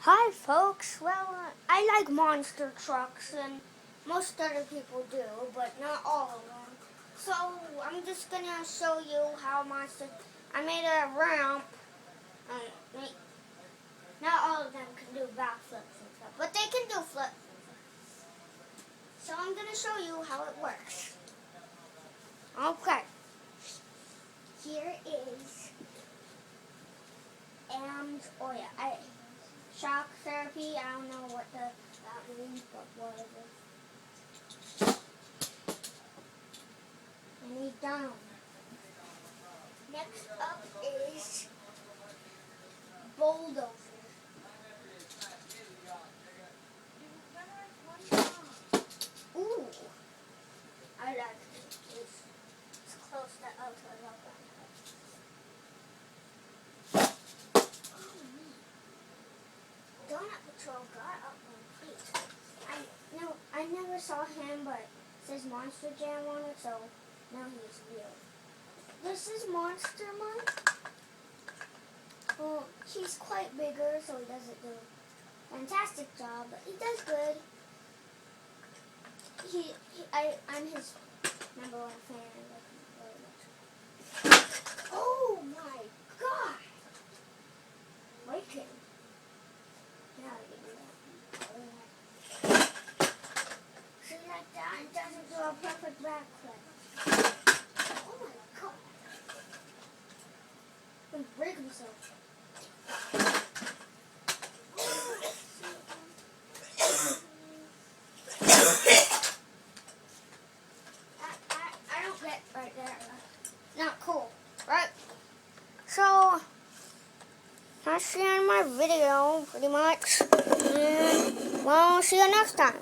Hi folks, well, I like monster trucks and most other people do, but not all of them. So I'm just gonna show you how I made a ramp. Not all of them can do backflips and stuff, but they can do flips. So I'm gonna show you how it works. Okay, here is, shock therapy. I don't know what that means, but whatever. I need down. Next up is bulldozer. Ooh, I like it. It's close to ultra level. Donut Patrol got up on feet. I never saw him, but it says Monster Jam on it, so now he's real. This is Monster Mike. Well, he's quite bigger, so he doesn't do a fantastic job, but he does good. I'm his number one fan. I like him very much. Oh my God! Waking. Now I can do that. See, like that, it doesn't do a perfect backflip. Oh my God! He can break himself. I don't get right there. Not cool, right? So, that's the end of my video, pretty much. And, well, see you next time.